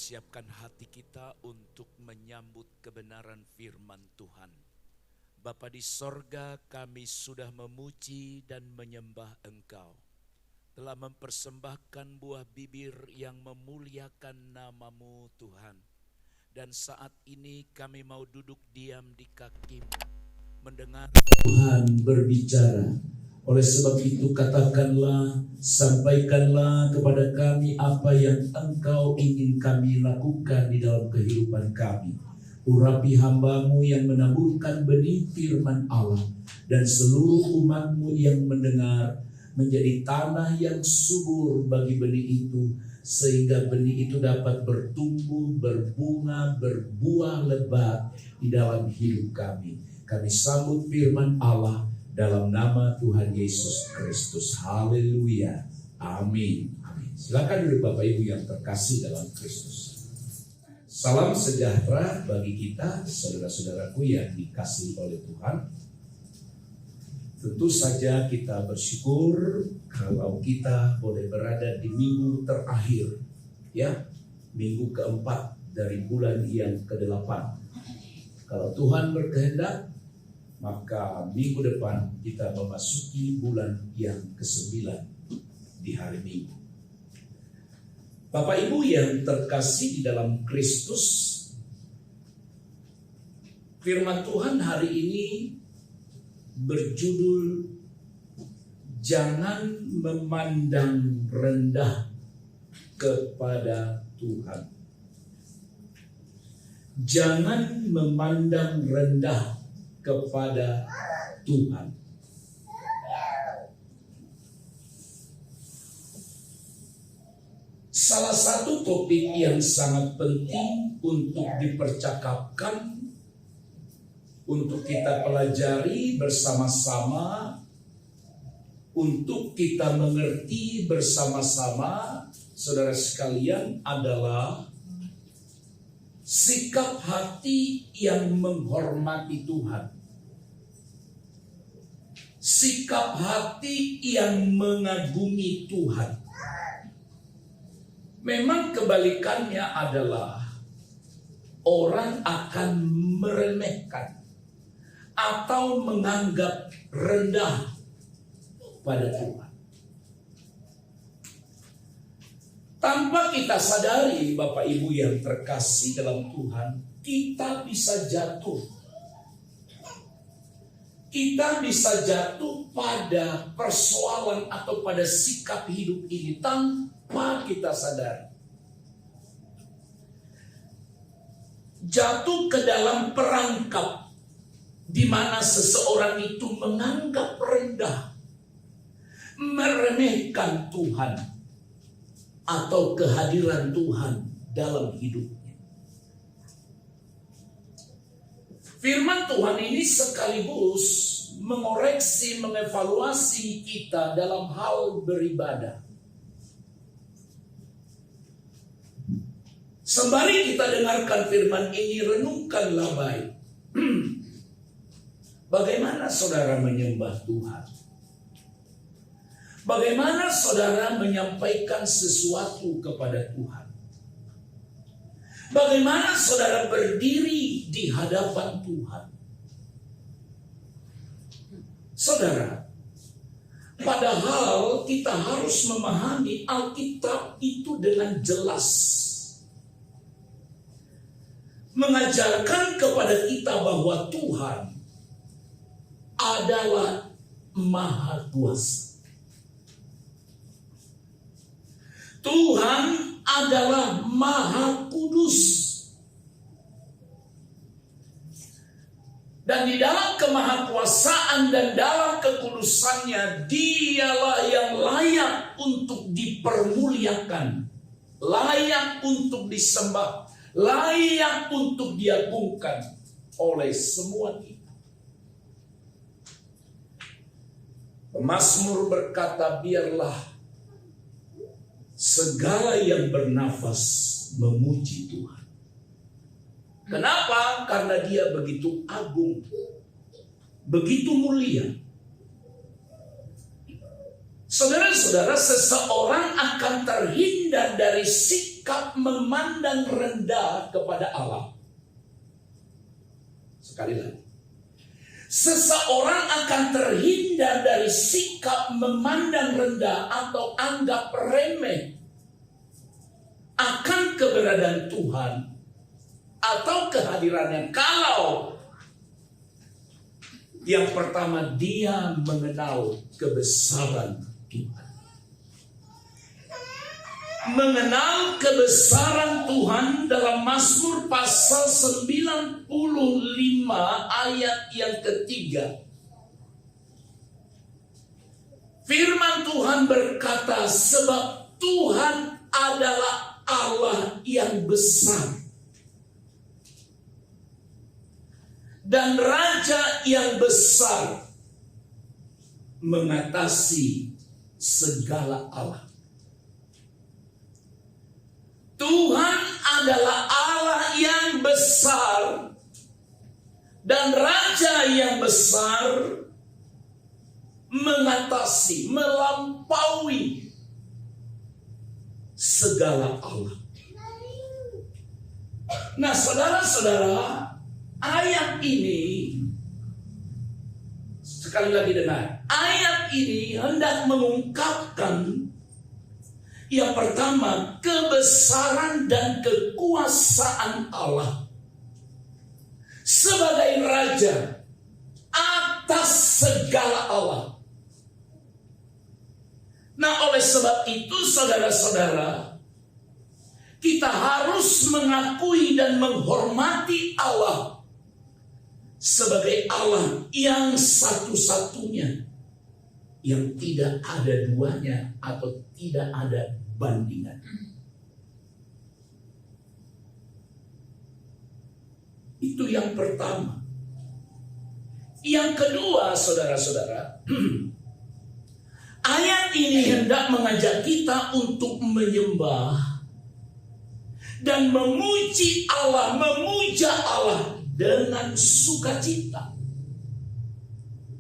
persiapkan hati kita untuk menyambut kebenaran firman Tuhan. Bapa di sorga, kami sudah memuji dan menyembah Engkau. Telah mempersembahkan buah bibir yang memuliakan nama-Mu Tuhan. Dan saat ini kami mau duduk diam di kaki-Mu, mendengar Tuhan berbicara. Oleh sebab itu katakanlah, sampaikanlah kepada kami apa yang Engkau ingin kami lakukan di dalam kehidupan kami. Urapi hamba-Mu yang menaburkan benih firman Allah, dan seluruh umat-Mu yang mendengar menjadi tanah yang subur bagi benih itu, sehingga benih itu dapat bertumbuh, berbunga, berbuah lebat di dalam hidup kami. Kami sambut firman Allah dalam nama Tuhan Yesus Kristus. Haleluya. Amin. Amin. Silakan duduk Bapak Ibu yang terkasih dalam Kristus. Salam sejahtera bagi kita, saudara-saudaraku yang dikasihi oleh Tuhan. Tentu saja kita bersyukur kalau kita boleh berada di minggu terakhir, ya, minggu keempat dari bulan yang ke-8. Kalau Tuhan berkehendak, maka minggu depan kita memasuki bulan yang ke-9 di hari Minggu. Bapak Ibu yang terkasih di dalam Kristus, firman Tuhan hari ini berjudul Jangan Memandang Rendah kepada Tuhan. Jangan memandang rendah kepada Tuhan. Salah satu topik yang sangat penting untuk dipercakapkan, untuk kita pelajari bersama-sama, untuk kita mengerti bersama-sama, saudara sekalian, adalah sikap hati yang menghormati Tuhan. Sikap hati yang mengagumi Tuhan. Memang kebalikannya adalah orang akan meremehkan atau menganggap rendah pada Tuhan. Tanpa kita sadari, Bapak Ibu yang terkasih dalam Tuhan, kita bisa jatuh. Kita bisa jatuh pada persoalan atau pada sikap hidup ini tanpa kita sadari. Jatuh ke dalam perangkap di mana seseorang itu menganggap rendah, meremehkan Tuhan atau kehadiran Tuhan dalam hidupnya. Firman Tuhan ini sekaligus mengoreksi, mengevaluasi kita dalam hal beribadah. Sembari kita dengarkan firman ini, renungkanlah baik. Bagaimana saudara menyembah Tuhan? Bagaimana saudara menyampaikan sesuatu kepada Tuhan? Bagaimana saudara berdiri di hadapan Tuhan? Saudara, padahal kita harus memahami Alkitab itu dengan jelas mengajarkan kepada kita bahwa Tuhan adalah Maha Kuasa. Tuhan adalah Maha Kudus. Dan di dalam kemahakuasaan dan dalam kekudusannya, dialah yang layak untuk dipermuliakan, layak untuk disembah, layak untuk diagungkan oleh semua kita. Pemazmur berkata, biarlah segala yang bernafas memuji Tuhan. Kenapa? Karena Dia begitu agung, begitu mulia. Saudara-saudara, seseorang akan terhindar dari sikap sikap memandang rendah kepada Allah. Sekali lagi, seseorang akan terhindar dari sikap memandang rendah atau anggap remeh akan keberadaan Tuhan atau kehadirannya kalau yang pertama dia mengenal kebesaran Tuhan. Mengenal kebesaran Tuhan dalam Mazmur pasal 95 ayat yang ketiga. Firman Tuhan berkata, sebab Tuhan adalah Allah yang besar dan Raja yang besar mengatasi segala Allah. Tuhan adalah Allah yang besar dan Raja yang besar mengatasi, melampaui segala Allah. Nah, saudara-saudara, ayat ini, sekali lagi dengar, ayat ini hendak mengungkapkan yang pertama, kebesaran dan kekuasaan Allah sebagai Raja atas segala Allah. Nah, oleh sebab itu saudara-saudara, kita harus mengakui dan menghormati Allah sebagai Allah yang satu-satunya, yang tidak ada duanya atau tidak ada bandingan. Itu yang pertama. Yang kedua, saudara-saudara, ayat ini hendak mengajak kita untuk menyembah dan memuji Allah, memuja Allah dengan sukacita.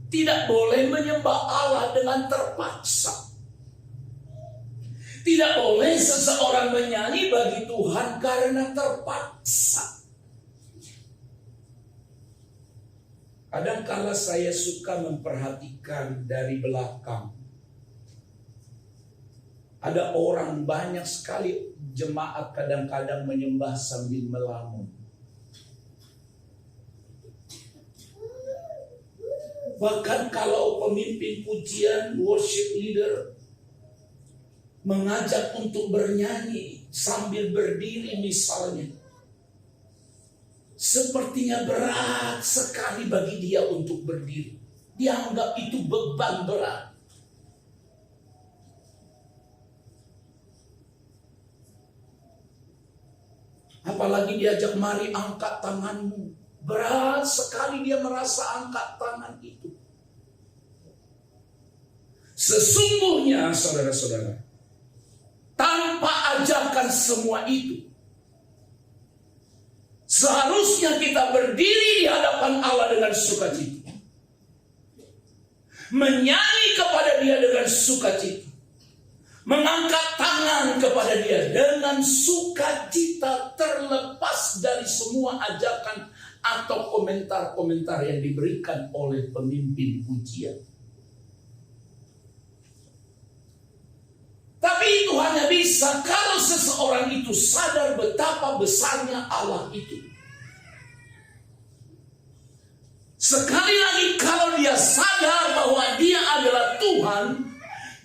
Tidak boleh menyembah Allah dengan terpaksa. Tidak boleh seseorang menyanyi bagi Tuhan karena terpaksa. Kadang-kala saya suka memperhatikan dari belakang. Ada orang, banyak sekali jemaat kadang-kadang menyembah sambil melamun. Bahkan kalau pemimpin pujian, worship leader mengajak untuk bernyanyi sambil berdiri misalnya, sepertinya berat sekali bagi dia untuk berdiri. Dia anggap itu beban berat. Apalagi diajak, mari angkat tanganmu. Berat sekali dia merasa angkat tangan itu. Sesungguhnya saudara-saudara, tanpa ajakan semua itu, seharusnya kita berdiri di hadapan Allah dengan sukacita, menyanyi kepada Dia dengan sukacita, mengangkat tangan kepada Dia dengan sukacita, terlepas dari semua ajakan atau komentar-komentar yang diberikan oleh pemimpin pujian. Tapi itu hanya bisa kalau seseorang itu sadar betapa besarnya Allah itu. Sekali lagi, kalau dia sadar bahwa dia adalah Tuhan,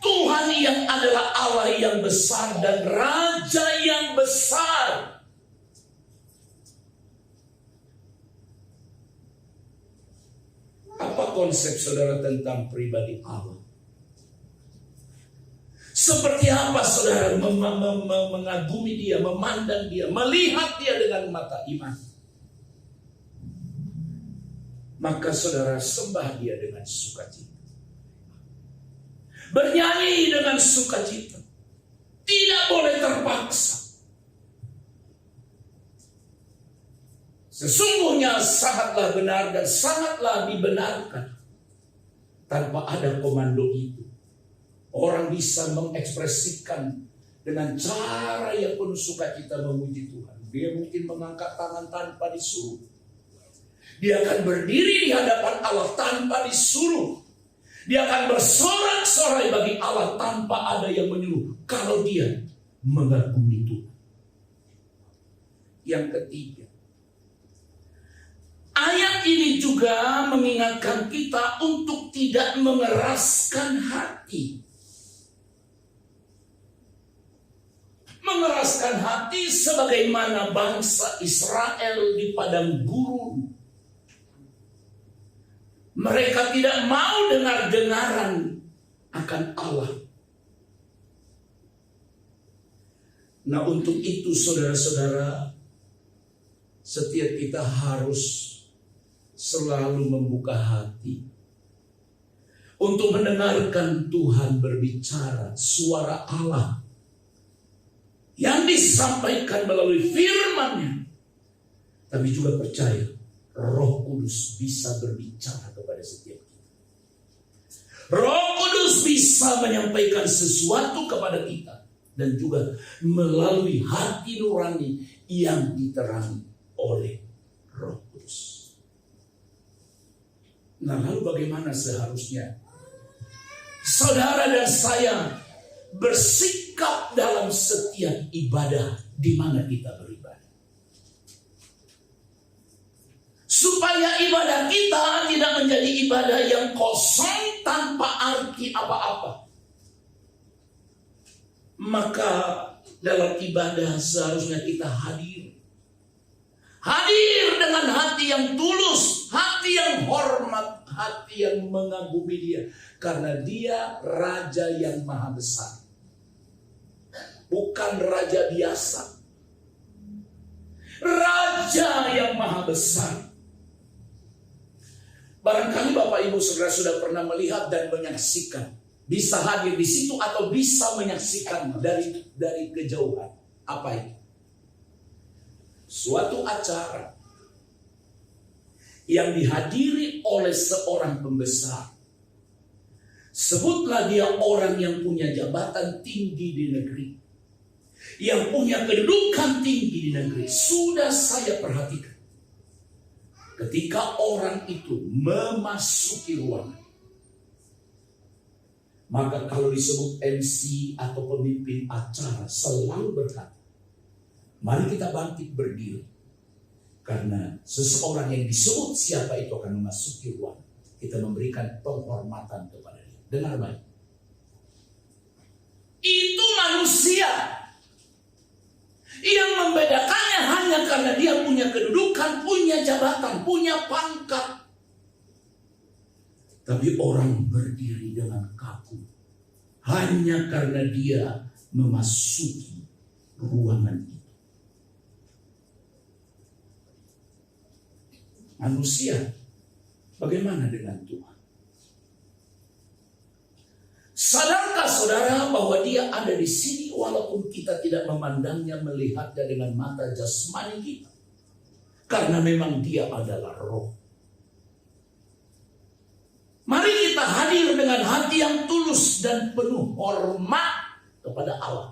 Tuhan yang adalah Allah yang besar dan Raja yang besar. Apa konsep saudara tentang pribadi Allah? Seperti apa saudara mengagumi Dia, memandang Dia, melihat Dia dengan mata iman? Maka saudara sembah Dia dengan sukacita. Bernyanyi dengan sukacita. Tidak boleh terpaksa. Sesungguhnya sangatlah benar dan sangatlah dibenarkan. Tanpa ada komando itu, orang bisa mengekspresikan dengan cara yang penuh sukacita memuji Tuhan. Dia mungkin mengangkat tangan tanpa disuruh. Dia akan berdiri di hadapan Allah tanpa disuruh. Dia akan bersorak-sorai bagi Allah tanpa ada yang menyuruh. Kalau dia mengagumi Tuhan. Yang ketiga, ayat ini juga mengingatkan kita untuk tidak mengeraskan hati. Mengeraskan hati sebagaimana bangsa Israel di padang gurun. Mereka tidak mau dengar-dengaran akan Allah. Nah, untuk itu saudara-saudara, setiap kita harus selalu membuka hati untuk mendengarkan Tuhan berbicara, suara Allah yang disampaikan melalui firman-Nya. Tapi juga percaya Roh Kudus bisa berbicara kepada setiap kita. Roh Kudus bisa menyampaikan sesuatu kepada kita dan juga melalui hati nurani yang diterangi oleh Roh Kudus. Nah, lalu bagaimana seharusnya saudara dan saya bersikap dalam setiap ibadah di mana kita beribadah, supaya ibadah kita tidak menjadi ibadah yang kosong tanpa arti apa-apa. Maka dalam ibadah seharusnya kita hadir dengan hati yang tulus, hati yang hormat, hati yang mengagumi Dia, karena Dia Raja yang Maha Besar. Bukan raja biasa. Raja yang Maha Besar. Barangkali Bapak Ibu Saudara sudah pernah melihat dan menyaksikan, bisa hadir di situ atau bisa menyaksikan dari kejauhan. Apa itu? Suatu acara yang dihadiri oleh seorang pembesar. Sebutlah dia orang yang punya jabatan tinggi di negeri, yang punya kedudukan tinggi di negeri. Sudah saya perhatikan, ketika orang itu memasuki ruangan, maka kalau disebut MC atau pemimpin acara selalu berkata, mari kita bangkit berdiri. Karena seseorang yang disebut siapa itu akan memasuki ruangan, kita memberikan penghormatan kepada dia. Dengar baik. Itu manusia. Yang membedakannya hanya karena dia punya kedudukan, punya jabatan, punya pangkat. Tapi orang berdiri dengan kaku hanya karena dia memasuki ruangan itu. Manusia, bagaimana dengan Tuhan? Sadarkah saudara bahwa Dia ada di sini walaupun kita tidak memandangnya, melihatnya dengan mata jasmani kita? Karena memang Dia adalah Roh. Mari kita hadir dengan hati yang tulus dan penuh hormat kepada Allah.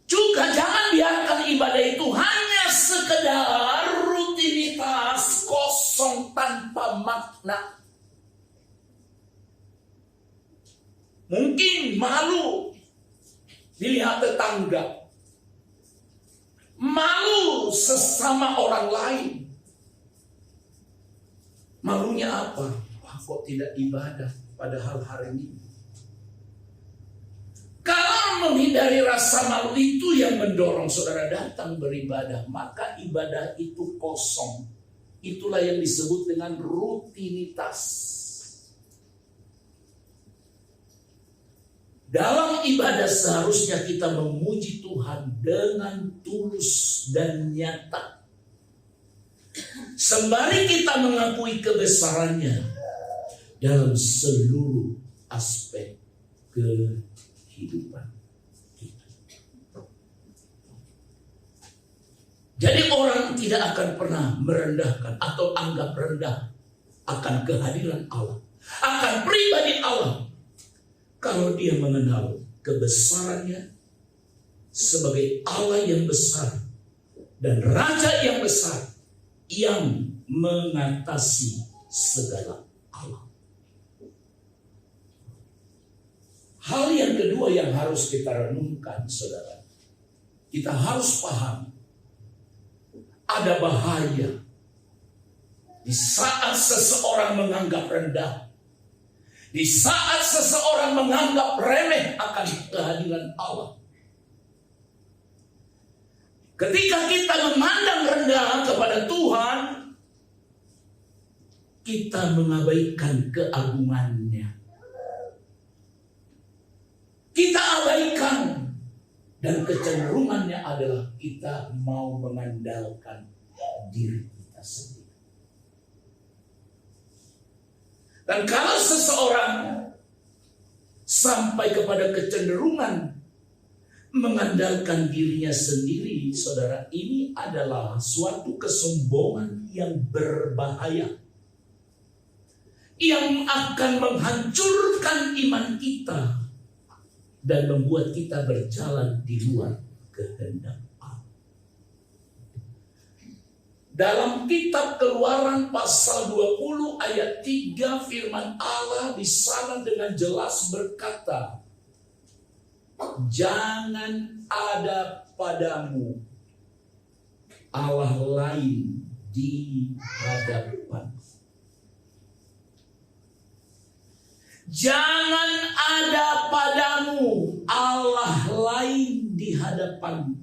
Juga jangan biarkan ibadah itu hanya sekedar rutinitas kosong tanpa makna. Mungkin malu dilihat tetangga, malu sesama orang lain. Malunya apa? Wah, kok tidak ibadah padahal hari Minggu. Kalau menghindari rasa malu itu yang mendorong saudara datang beribadah, maka ibadah itu kosong. Itulah yang disebut dengan rutinitas. Dalam ibadah seharusnya kita memuji Tuhan dengan tulus dan nyata. Sembari kita mengakui kebesarannya dalam seluruh aspek kehidupan kita. Jadi orang tidak akan pernah merendahkan atau anggap rendah akan kehadiran Allah, akan pribadi Allah. kalau dia mengenal kebesarannya sebagai Allah yang besar dan Raja yang besar yang mengatasi segala alam. Hal yang kedua yang harus kita renungkan, saudara, kita harus paham ada bahaya di saat seseorang menganggap rendah, di saat seseorang menganggap remeh akan kehadiran Allah. Ketika kita memandang rendah kepada Tuhan, kita mengabaikan keagungannya. Kita abaikan, dan kecenderungannya adalah kita mau mengandalkan diri kita sendiri. Dan kalau seseorang sampai kepada kecenderungan mengandalkan dirinya sendiri, saudara, ini adalah suatu kesombongan yang berbahaya, yang akan menghancurkan iman kita dan membuat kita berjalan di luar kehendak Allah. Dalam kitab Keluaran pasal 20 ayat 3, firman Allah di sana dengan jelas berkata, jangan ada padamu Allah lain di hadapan. Jangan ada padamu Allah lain di hadapan.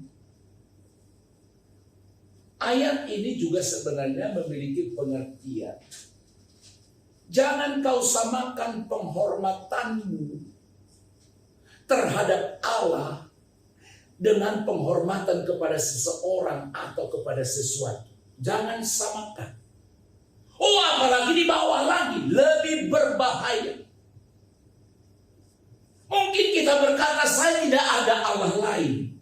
Ayat ini juga sebenarnya memiliki pengertian. Jangan kau samakan penghormatanmu terhadap Allah dengan penghormatan kepada seseorang atau kepada sesuatu. Jangan samakan. Oh, apalagi di bawah lagi, lebih berbahaya. Mungkin kita berkata, saya tidak ada Allah lain.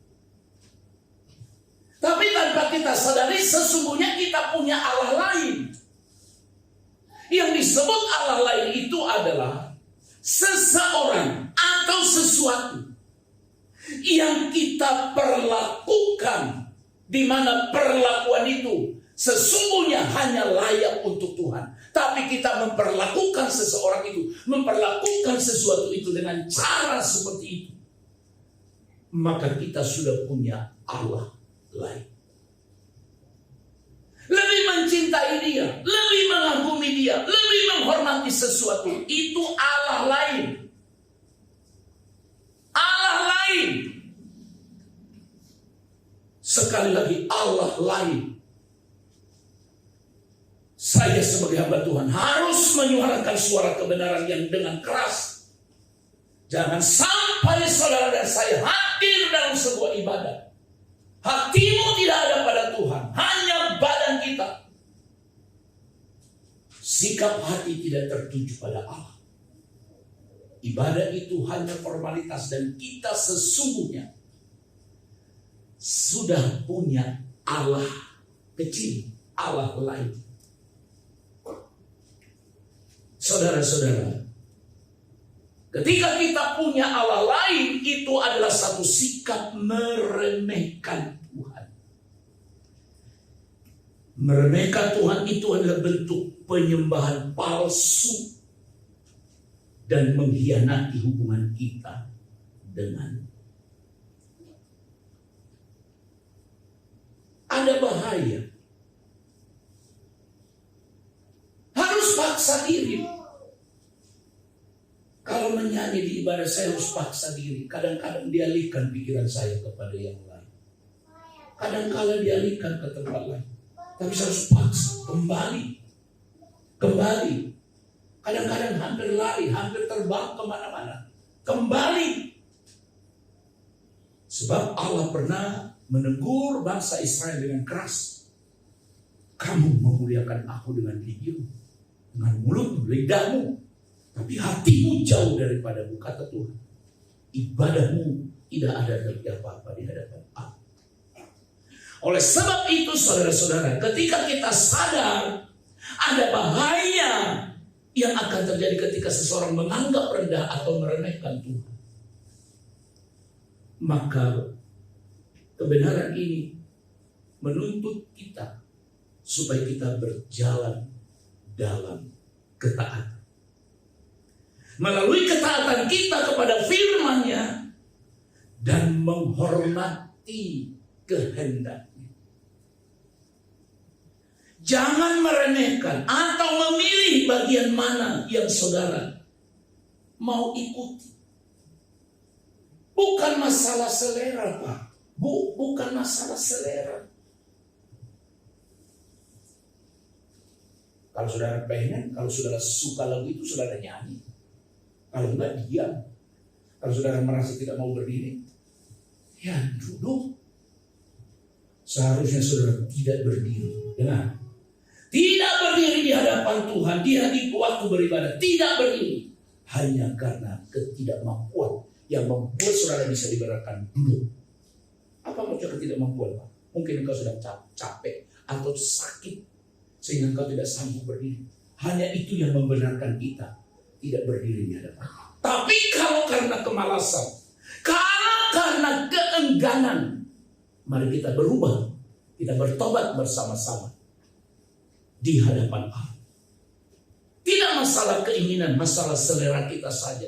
Tapi tanpa kita sadari, sesungguhnya kita punya Allah lain. Yang disebut Allah lain itu adalah seseorang atau sesuatu yang kita perlakukan, di mana perlakuan itu sesungguhnya hanya layak untuk Tuhan. Tapi kita memperlakukan seseorang itu, memperlakukan sesuatu itu dengan cara seperti itu, maka kita sudah punya Allah lain. Lebih mencintai dia, lebih mengagumi dia, lebih menghormati sesuatu, itu Allah lain. Allah lain. Sekali lagi, Allah lain. Saya sebagai hamba Tuhan harus menyuarakan suara kebenaran yang dengan keras. Jangan sampai saudara dan saya hadir dalam sebuah ibadah, hatimu tidak ada pada Tuhan, hanya badan kita. Sikap hati tidak tertuju pada Allah. Ibadah itu hanya formalitas, dan kita sesungguhnya sudah punya Allah kecil, Allah lain. Saudara-saudara, ketika kita punya Allah lain, itu adalah satu sikap meremehkan Tuhan. Meremehkan Tuhan itu adalah bentuk penyembahan palsu dan mengkhianati hubungan kita dengan. Ada bahaya. Harus paksa diri. Kalau menyanyi di ibadah, saya harus paksa diri. Kadang-kadang dialihkan pikiran saya kepada yang lain. Kadang-kadang dialihkan ke tempat lain. Tapi saya harus paksa kembali. Kadang-kadang hampir lari, hampir terbang kemana-mana. Kembali. Sebab Allah pernah menegur bangsa Israel dengan keras. Kamu memuliakan aku dengan gigilmu, dengan mulut, lidahmu, tapi hatimu jauh daripadamu, kata Tuhan. Ibadahmu tidak ada arti apa-apa di hadapan aku. Oleh sebab itu, saudara-saudara, ketika kita sadar ada bahaya yang akan terjadi ketika seseorang menganggap rendah atau meremehkan Tuhan. Maka kebenaran ini menuntut kita supaya kita berjalan dalam ketaatan. Melalui ketaatan kita kepada firman-Nya dan menghormati kehendaknya. Jangan meremehkan atau memilih bagian mana yang saudara mau ikuti. Bukan masalah selera, Pak. Bukan masalah selera. Kalau saudara pengen, kalau saudara suka lagu itu, saudara nyanyi. Kalau enggak, diam. Kalau saudara merasa tidak mau berdiri, ya duduk. Seharusnya saudara tidak berdiri. Dengar. Tidak berdiri di hadapan Tuhan, di waktu beribadah. Tidak berdiri. Hanya karena ketidakmampuan yang membuat saudara bisa diberatkan duduk. Apa maksudnya ketidakmampuan, Pak? Mungkin engkau sudah capek atau sakit sehingga engkau tidak sanggup berdiri. Hanya itu yang membenarkan kita tidak berdiri di hadapan. Tapi kalau karena kemalasan, kalau karena keengganan, mari kita berubah. Kita bertobat bersama-sama di hadapan Allah. Tidak masalah keinginan, masalah selera kita saja.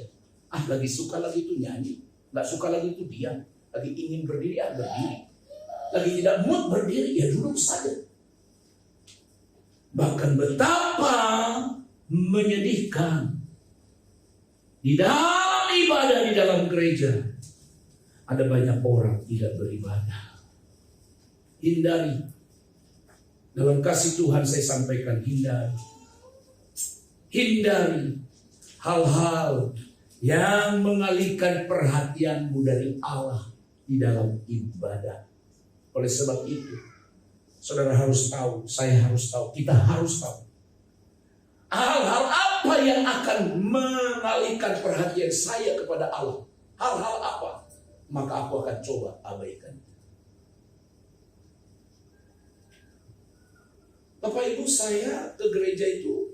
Lagi suka lagi itu nyanyi, nggak suka lagi itu diam. Lagi ingin berdiri, berdiri. Lagi tidak mood berdiri, ya duduk saja. Bahkan betapa menyedihkan di dalam ibadah, di dalam gereja ada banyak orang tidak beribadah. Hindari. Dalam kasih Tuhan saya sampaikan, hindari. Hindari hal-hal yang mengalihkan perhatianmu dari Allah di dalam ibadah. Oleh sebab itu, saudara harus tahu, saya harus tahu, kita harus tahu. Hal-hal apa yang akan mengalihkan perhatian saya kepada Allah? Hal-hal apa? Maka aku akan coba abaikan. Bapak Ibu, saya ke gereja itu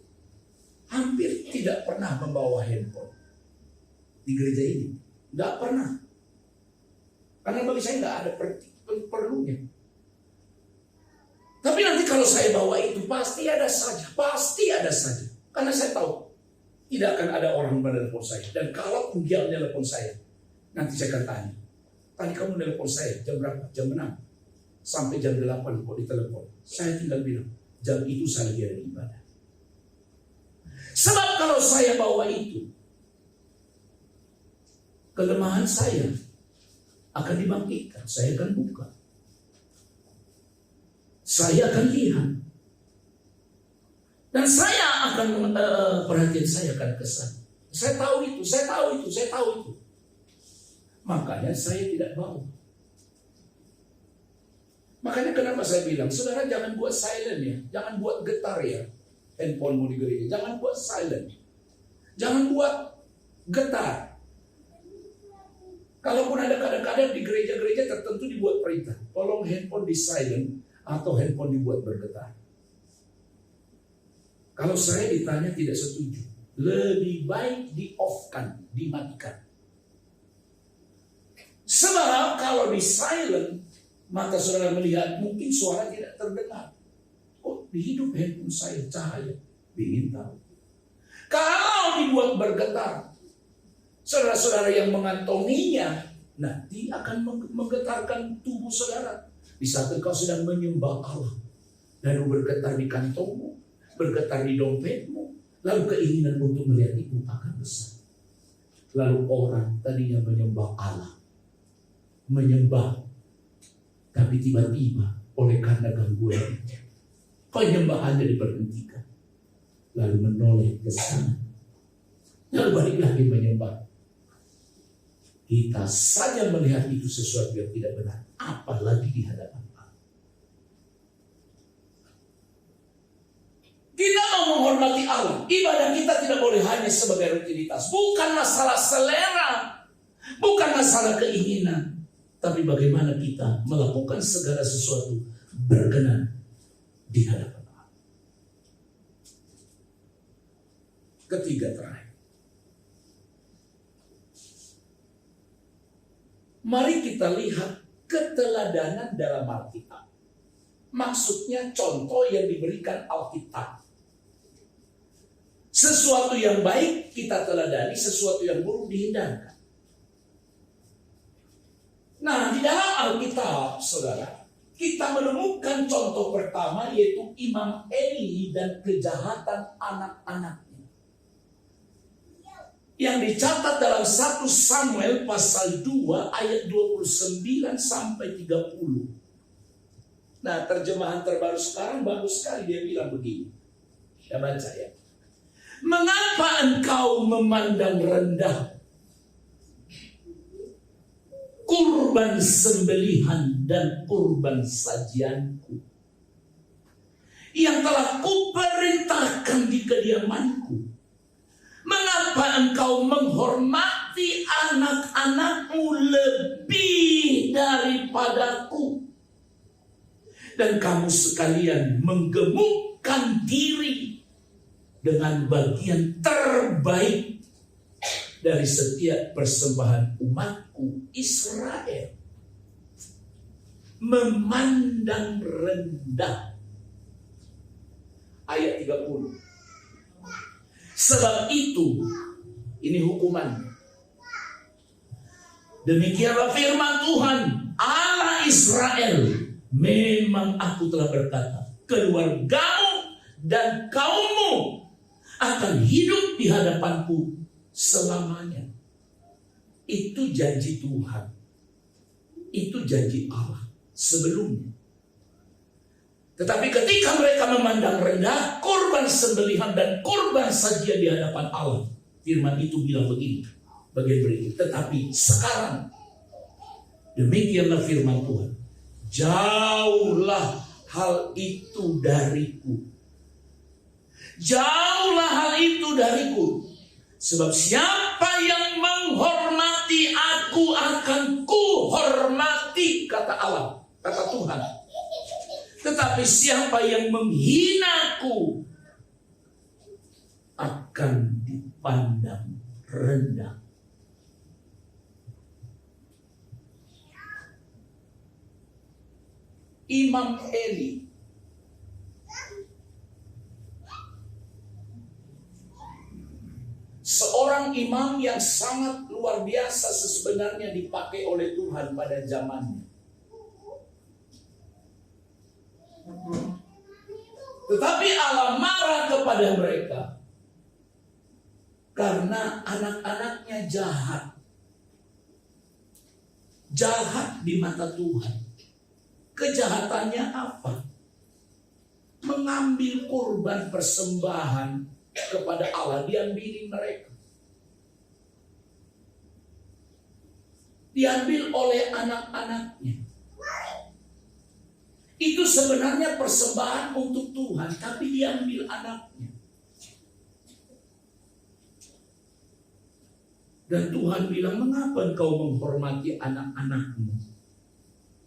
hampir tidak pernah membawa handphone. Di gereja ini. Nggak pernah. Karena bagi saya nggak ada perlunya. Tapi nanti kalau saya bawa itu pasti ada saja. Pasti ada saja. Karena saya tahu tidak akan ada orang menelpon saya. Dan kalau dia menelpon saya, nanti saya akan tanya. Tadi kamu menelpon saya jam berapa? Jam 6. Sampai jam 8 kok ditelepon. Saya tinggal bilang, jam itu saya lagi ada ibadah. Sebab kalau saya bawa itu, kelemahan saya akan dibangkitkan. Saya akan buka. Saya akan lihat. Dan saya akan, perhatian saya akan kesana. Saya tahu itu, saya tahu itu, saya tahu itu. Makanya saya tidak bawa. Makanya kenapa saya bilang, saudara jangan buat silent ya. Jangan buat getar ya. Handphonemu di gereja. Jangan buat silent. Jangan buat getar. Kalaupun ada kadang-kadang di gereja-gereja tertentu dibuat perintah. Tolong handphone di silent atau handphone dibuat bergetar. Kalau saya ditanya tidak setuju. Lebih baik di-off-kan, dimatikan. Sebab kalau di silent, maka saudara melihat mungkin suara tidak terdengar. Kok di hidup handphone saya cahaya? Ingin tahu. Kalau dibuat bergetar, saudara-saudara yang mengantonginya nanti akan menggetarkan tubuh saudara. Di saat engkau sedang menyembah Allah, lalu bergetar di kantongmu, bergetar di dompetmu, lalu keinginan untuk melihat itu akan besar. Lalu orang tadinya menyembah Allah, menyembah, tapi tiba-tiba oleh karena gangguan penyembahannya diberhentikan, lalu menoleh ke sana, lalu balik lagi menyembah. Kita saja melihat itu sesuatu yang tidak benar, apalagi di hadapan Allah. Kita mau menghormati Allah. Ibadah kita tidak boleh hanya sebagai rutinitas. Bukan masalah selera, bukan masalah keinginan, tapi bagaimana kita melakukan segala sesuatu berkenan di hadapan Allah. Ketiga terakhir. Mari kita lihat keteladanan dalam Alkitab. Maksudnya contoh yang diberikan Alkitab. Sesuatu yang baik kita teladani, sesuatu yang buruk dihindarkan. Nah, di dalam Alkitab, saudara, kita menemukan contoh pertama yaitu Imam Eli dan kejahatan anak-anaknya. Yang dicatat dalam 1 Samuel pasal 2 ayat 29 sampai 30. Nah, terjemahan terbaru sekarang bagus sekali, dia bilang begini. Saya baca ya. Mengapa engkau memandang rendah kurban sembelihan dan kurban sajianku yang telah kuperintahkan di kediamanku? Mengapa engkau menghormati anak-anakmu lebih daripadaku? Dan kamu sekalian menggemukkan diri dengan bagian terbaik dari setiap persembahan umatku Israel. Memandang rendah. Ayat 30. Sebab itu, ini hukuman. Demikianlah firman Tuhan Allah Israel. Memang aku telah berkata, keluargamu dan kaummu akan hidup di hadapanku selamanya. Itu janji Tuhan. Itu janji Allah sebelumnya. Tetapi ketika mereka memandang rendah kurban sembelihan dan kurban sajian di hadapan Allah, firman itu bilang begini, bagian berikut. Tetapi sekarang, demikianlah firman Tuhan, jauhlah hal itu dariku. Jauhlah hal itu dariku. Sebab siapa yang menghormati aku akan kuhormati, kata Allah, kata Tuhan. Tetapi siapa yang menghinaku akan dipandang rendah. Imam Eli seorang imam yang sangat luar biasa sebenarnya dipakai oleh Tuhan pada zamannya. Tetapi Allah marah kepada mereka karena anak-anaknya jahat. Jahat di mata Tuhan. Kejahatannya apa? Mengambil kurban persembahan kepada Allah, diambil mereka. Diambil oleh anak-anaknya. Itu sebenarnya persembahan untuk Tuhan, tapi diambil anaknya. Dan Tuhan bilang, mengapa engkau menghormati anak-anakmu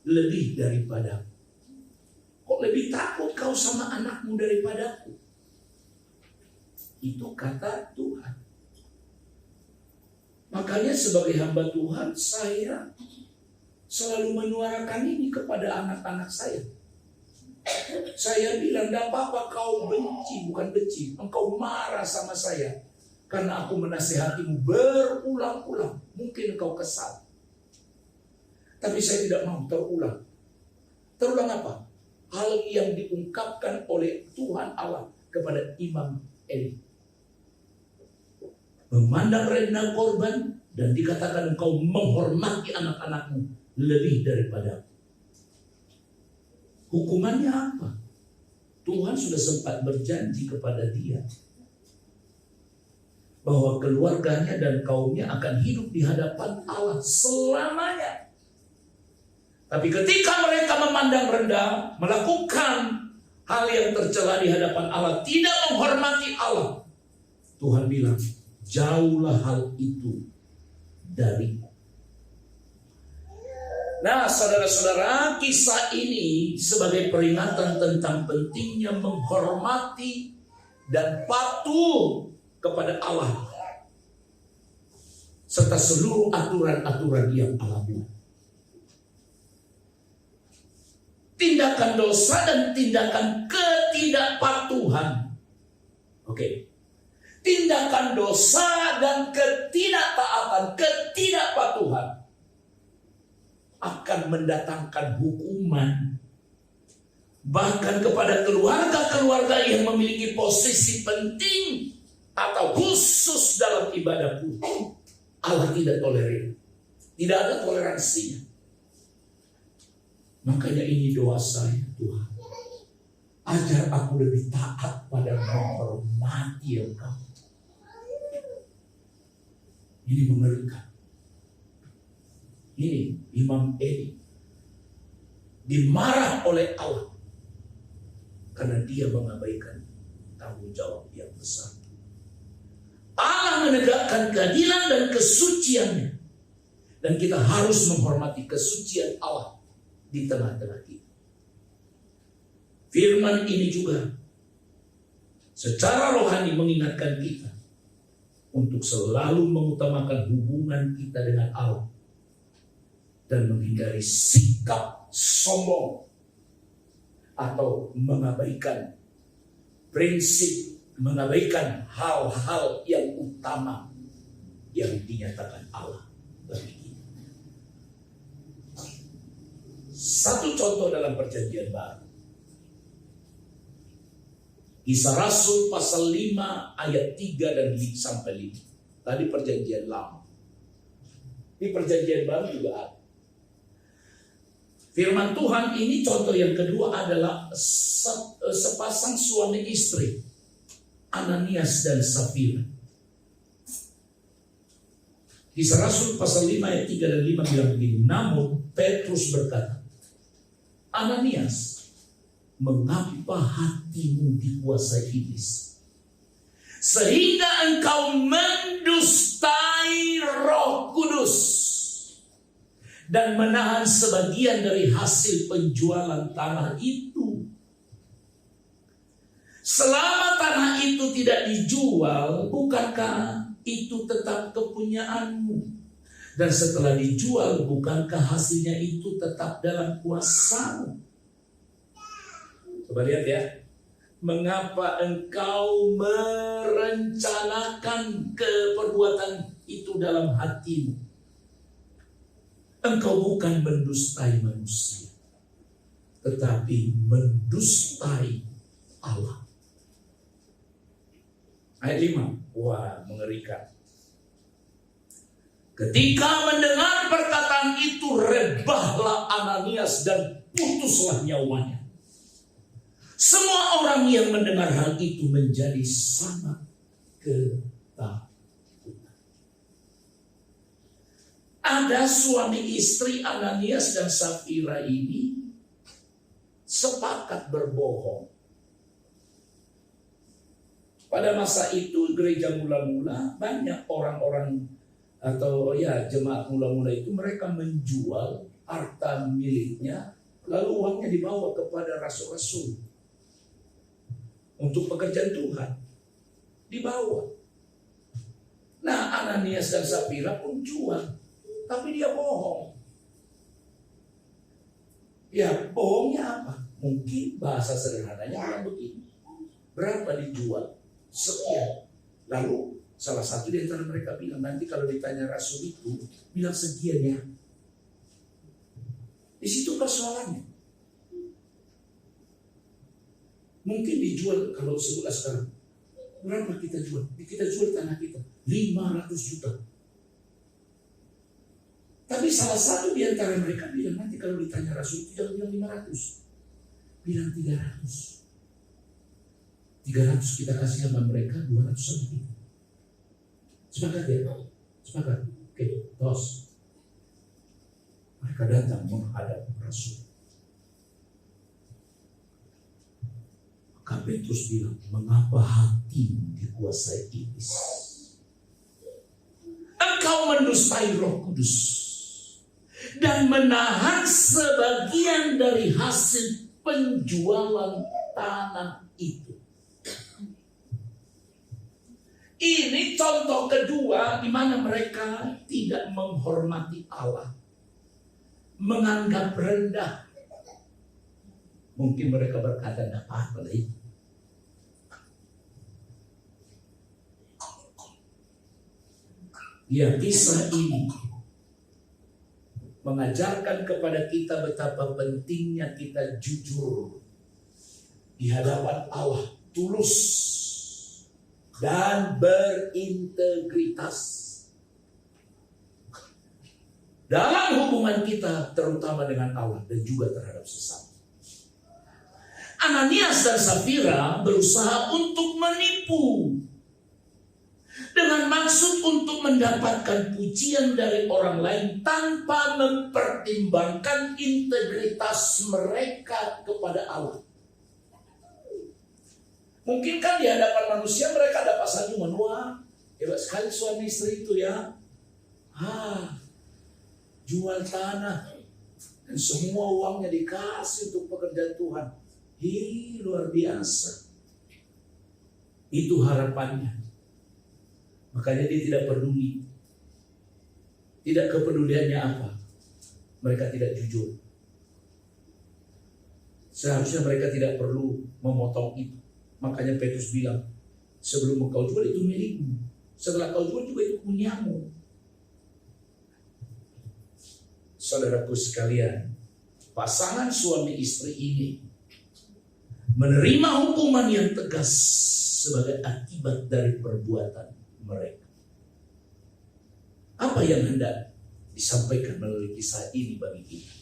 lebih daripada? Kok lebih takut kau sama anakmu daripadaku? Itu kata Tuhan. Makanya sebagai hamba Tuhan, saya selalu menyuarakan ini kepada anak-anak saya. Saya bilang, tidak apa-apa kau benci, bukan benci, engkau marah sama saya karena aku menasihatimu berulang-ulang. Mungkin engkau kesal, tapi saya tidak mau terulang. Terulang apa? Hal yang diungkapkan oleh Tuhan Allah kepada Imam Eli. Memandang rendah korban dan dikatakan engkau menghormati anak-anakmu lebih daripada. Hukumannya apa? Tuhan sudah sempat berjanji kepada dia bahwa keluarganya dan kaumnya akan hidup di hadapan Allah selamanya. Tapi ketika mereka memandang rendah, melakukan hal yang tercela di hadapan Allah, tidak menghormati Allah, Tuhan bilang, jauhlah hal itu dariku. Nah, saudara-saudara, kisah ini sebagai peringatan tentang pentingnya menghormati dan patuh kepada Allah serta seluruh aturan-aturan yang Allah buat. Tindakan dosa dan tindakan ketidakpatuhan. Oke. Tindakan dosa dan ketidaktaatan, ketidakpatuhan akan mendatangkan hukuman. Bahkan kepada keluarga-keluarga yang memiliki posisi penting atau khusus dalam ibadah pun, Allah tidak tolerir. Tidak ada toleransinya. Makanya ini doa saya, Tuhan. Ajar aku lebih taat pada menghormati Engkau. Ini mengerikan. Ini Imam Eli dimarah oleh Allah karena dia mengabaikan tanggung jawab yang besar. Allah menegakkan keadilan dan kesuciannya, dan kita harus menghormati kesucian Allah di tengah-tengah kita. Firman ini juga secara rohani mengingatkan kita untuk selalu mengutamakan hubungan kita dengan Allah dan menghindari sikap sombong atau mengabaikan prinsip, mengabaikan hal-hal yang utama yang dinyatakan Allah bagi kita. Satu contoh dalam Perjanjian Baru, Kisah Rasul pasal 5 ayat 3 dan sampai 5. Tadi Perjanjian Lama. Di Perjanjian Baru juga ada. Firman Tuhan ini contoh yang kedua adalah sepasang suami istri, Ananias dan Safira. Kisah Rasul pasal 5 ayat 3 dan 5 bilang begini, namun Petrus berkata, Ananias, mengapa hatimu dikuasai iblis, sehingga engkau mendustai Roh Kudus dan menahan sebagian dari hasil penjualan tanah itu? Selama tanah itu tidak dijual, bukankah itu tetap kepunyaanmu? Dan setelah dijual, bukankah hasilnya itu tetap dalam kuasamu? Coba lihat ya. Mengapa engkau merencanakan perbuatan itu dalam hatimu? Engkau bukan mendustai manusia, tetapi mendustai Allah. Ayat 5. Wah, mengerikan. Ketika mendengar perkataan itu, rebahlah Ananias dan putuslah nyawanya. Semua orang yang mendengar hal itu menjadi sangat ketakutan. Ada suami istri Ananias dan Safira ini sepakat berbohong. Pada masa itu gereja mula-mula banyak orang-orang atau jemaat mula-mula itu mereka menjual harta miliknya, lalu uangnya dibawa kepada rasul-rasul untuk pekerjaan Tuhan, dibawa. Nah, Ananias dan Safira pun jual, tapi dia bohong. Ya, bohongnya apa? Mungkin bahasa sederhananya begini, berapa dijual? Sekian. Lalu salah satu di antara mereka bilang, nanti kalau ditanya rasul itu, bilang sekian ya. Di situ persoalannya. Mungkin dijual, kalau sebelah sekarang, berapa kita jual? Kita jual tanah kita 500 juta. Tapi salah satu di antara mereka bilang, nanti kalau ditanya rasul itu jangan bilang 500, bilang 300. 300 kita kasih sama mereka, 200 sama kita. Sepakat ya? Sepakat. Oke, tos. Mereka datang menghadap rasul. Maka Petrus bilang, mengapa hatimu dikuasai iblis? Engkau mendustai Roh Kudus dan menahan sebagian dari hasil penjualan tanah itu. Ini contoh kedua di mana mereka tidak menghormati Allah, menganggap rendah. Mungkin mereka berkata, tidak apa-apa lagi. Ya, kisah ini mengajarkan kepada kita betapa pentingnya kita jujur di hadapan Allah, tulus dan berintegritas dalam hubungan kita, terutama dengan Allah dan juga terhadap sesama. Ananias dan Safira berusaha untuk menipu dengan maksud untuk mendapatkan pujian dari orang lain tanpa mempertimbangkan integritas mereka kepada Allah. Mungkin kan di hadapan manusia mereka dapat sanjungan, wah hebat sekali suami istri itu ya. Jual tanah dan semua uangnya dikasih untuk pekerjaan Tuhan. Luar biasa. Itu harapannya. Makanya dia tidak peduli. Tidak kepeduliannya apa? Mereka tidak jujur. Seharusnya mereka tidak perlu memotong itu. Makanya Petrus bilang, sebelum engkau jual itu milikmu. Setelah kau jual juga itu punyamu. Saudaraku sekalian, pasangan suami istri ini menerima hukuman yang tegas sebagai akibat dari perbuatan mereka. Apa yang hendak disampaikan melalui kisah ini bagi kita?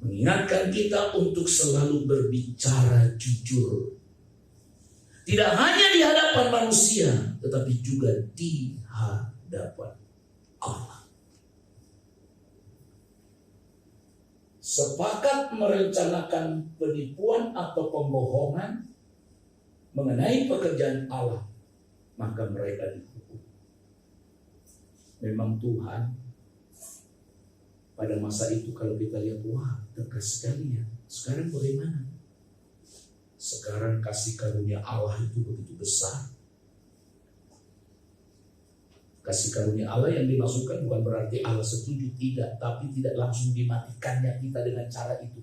Mengingatkan kita untuk selalu berbicara jujur. Tidak hanya di hadapan manusia, tetapi juga di hadapan Allah. Sepakat merencanakan penipuan atau pembohongan mengenai pekerjaan Allah, maka mereka dihukum. Memang Tuhan pada masa itu kalau kita lihat, wah tegas sekali ya. Sekarang bagaimana? Sekarang kasih karunia Allah itu begitu besar. Kasih karunia Allah yang dimaksudkan bukan berarti Allah setuju, tidak. Tapi tidak langsung dimatikannya kita dengan cara itu.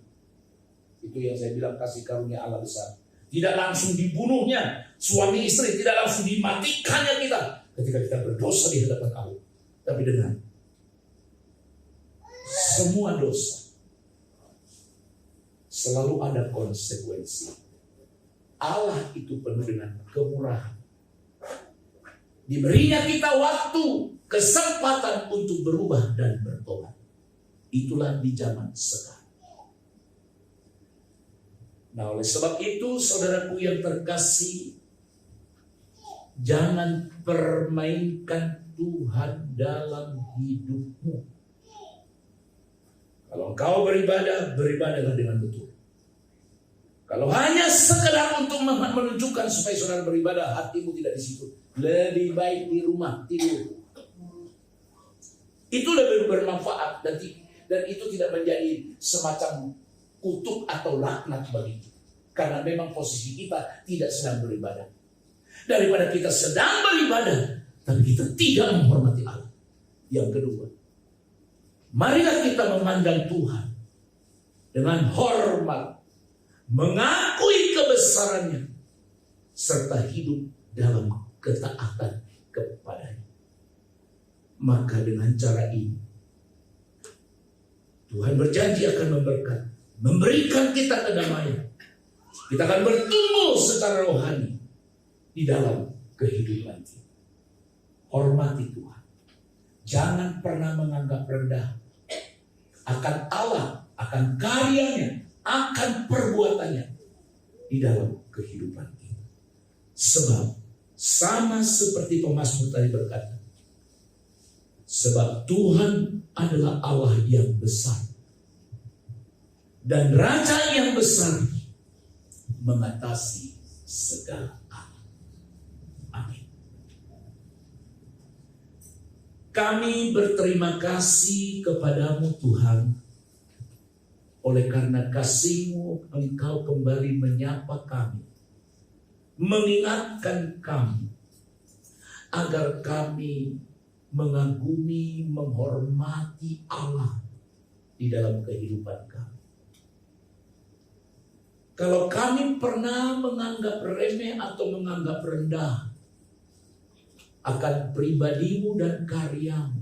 Itu yang saya bilang kasih karunia Allah besar. Tidak langsung dibunuhnya suami istri, tidak langsung dimatikannya kita ketika kita berdosa di hadapan Allah. Tapi dengan semua dosa selalu ada konsekuensi. Allah itu penuh dengan kemurahan. Diberinya kita waktu, kesempatan untuk berubah dan bertobat. Itulah di zaman sekarang. Nah, oleh sebab itu, saudaraku yang terkasih, jangan permainkan Tuhan dalam hidupmu. Kalau engkau beribadah, beribadahlah dengan betul. Kalau hanya sekedar untuk menunjukkan supaya saudara beribadah, hatimu tidak di situ. Lebih baik di rumah tidur. Itu lebih bermanfaat dan itu tidak menjadi semacam kutuk atau laknat bagi kita. Karena memang posisi kita tidak sedang beribadah. Daripada kita sedang beribadah, tapi kita tidak menghormati Allah. Yang kedua, marilah kita memandang Tuhan dengan hormat, mengakui kebesarannya, serta hidup dalam ketaatan kepadanya. Maka dengan cara ini, Tuhan berjanji akan memberkati, memberikan kita kedamaian. Kita akan bertumbuh secara rohani di dalam kehidupan kita. Hormati Tuhan. Jangan pernah menganggap rendah akan Allah, akan karyanya, akan perbuatannya di dalam kehidupan kita. Sebab sama seperti pemazmur tadi berkata, sebab Tuhan adalah Allah yang besar dan Raja yang besar mengatasi segala hal. Amin. Kami berterima kasih kepadamu Tuhan, oleh karena kasih-Mu Engkau kembali menyapa kami mengingatkan kami agar kami mengagumi, menghormati Allah di dalam kehidupan kami. Kalau kami pernah menganggap remeh atau menganggap rendah akan pribadimu dan karyamu,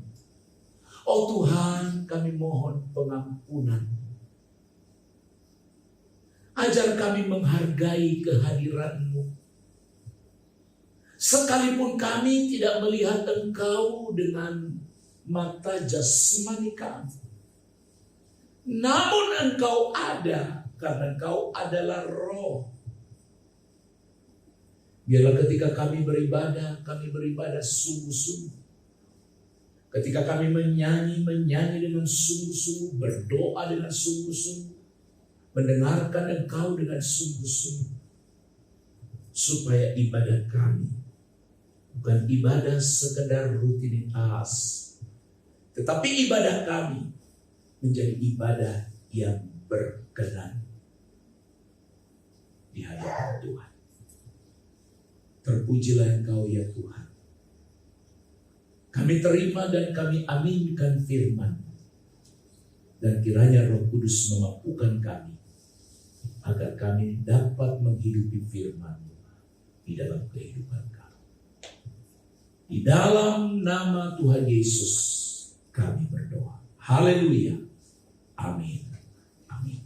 oh Tuhan, kami mohon pengampunan. Ajar kami menghargai kehadiran-Mu. Sekalipun kami tidak melihat Engkau dengan mata jasmani kami, namun Engkau ada, karena Engkau adalah Roh. Biarlah ketika kami beribadah sungguh-sungguh. Ketika kami menyanyi dengan sungguh-sungguh, berdoa dengan sungguh-sungguh, mendengarkan Engkau dengan sungguh-sungguh, supaya ibadah kami bukan ibadah sekedar rutinitas, tetapi ibadah kami menjadi ibadah yang berkenan di hadapan Tuhan. Terpujilah Engkau ya Tuhan. Kami terima dan kami aminkan firman, dan kiranya Roh Kudus memampukan kami agar kami dapat menghidupi firman di dalam kehidupan kami. Di dalam nama Tuhan Yesus kami berdoa. Haleluya. Amin. Amin.